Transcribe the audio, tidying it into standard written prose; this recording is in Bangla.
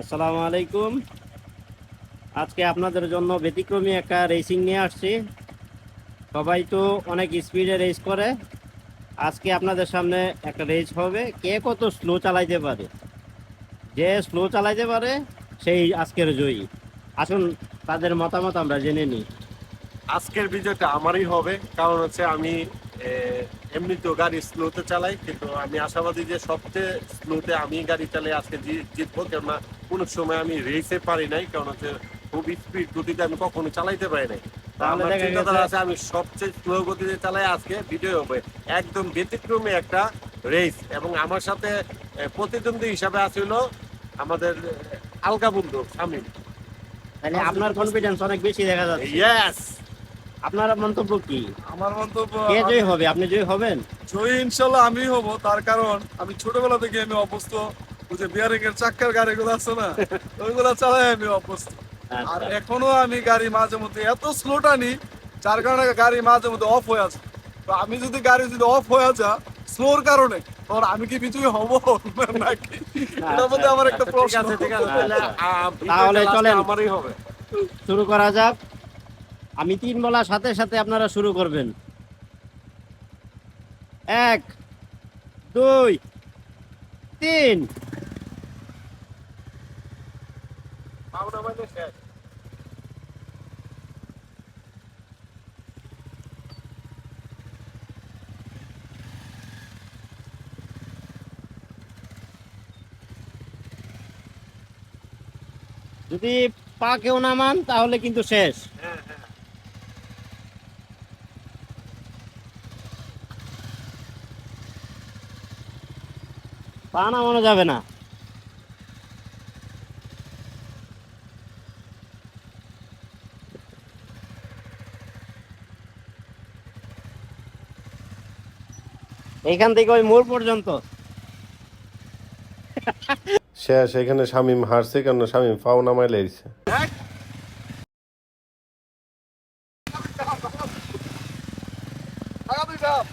আসসালামু আলাইকুম। আজকে আপনাদের জন্য ব্যতিক্রমী একটা রেসিং নিয়ে আসছি। সবাই তো অনেক স্পিডে রেস করে। আজকে আপনাদের সামনে একটা রেস হবে, কে কত স্লো চালাইতে পারে। যে স্লো চালাইতে পারে সেই আজকের জয়ী। আসুন তাদের মতামত আমরা জেনে নিই। আজকের বিজয়টা আমারই হবে, কারণ হচ্ছে আমি এমনিতেও গাড়ি স্লোতে চালাই, কিন্তু আমি আশাবাদী যে সবচেয়ে স্লোতে আমি গাড়ি চালাই আজকে জিতবো। কেননা কোনো সময় আমি রেসে পারি নাই, কারণ হচ্ছে খুব স্পিড গতিতে আমি কখনো চালাইতে পারি নাই। তা তাহলে আমার দেখা গেছে চিন্তাধারা আছে আমি সবচেয়ে স্লো গতিতে চালাই, আজকে বিজয় হবে। একদম ব্যতিক্রমী একটা রেস। এবং আমার সাথে প্রতিদ্বন্দ্বী হিসাবে আছিল আমাদের আলগা বন্ধু শামীম। তাহলে আপনার কনফিডেন্স অনেক বেশি দেখা যাচ্ছে। ইয়েস। আপনার মন্তব্য কি? আমার মন্তব্য, কে জয়ী আমি হবে? আপনি জয়ী হবেন? জয়ী ইনশাল্লাহ আমি হব। তার কারণ আমি ছোটবেলা থেকে আমি অভ্যস্ত, ওই যে বিয়ারিং এর চাক্কার গাড়িগুলো আছে না, ওইগুলো চালাই আমি অভ্যস্ত। আর আচ্ছা এখনো আমি গাড়ি মাঝে মধ্যে এত স্লো টানি, যার কারণে গাড়ি মাঝে মধ্যে অফ হয়ে আছে। তো আমি যদি গাড়ি যদি অফ হয়ে যা স্লোর কারণে, তখন আমি কি বিজয়ী হব নাকি? এটার মধ্যে আমার একটা ঠিক প্রশ্ন। আছে, ঠিক আছে, তাহলে তাহলে বিজয়টা চলেন। last এ আমারই হবে। শুরু করা যাক। আমি তিন বলার সাথে সাথে আপনারা শুরু করবেন। 1, 2, 3। পাওনা মানে শেষ। যদি পা কেউ নামান তাহলে কিন্তু শেষ। হ্যাঁ, হ্যাঁ। পা নামানো যাবে না। এইখান থেকে ওই মোড় পর্যন্ত। শেষ। এখানে শামীম হারছে, কেন শামীম ফাও নামায় লেগেছে। আগা দুই ধাপ।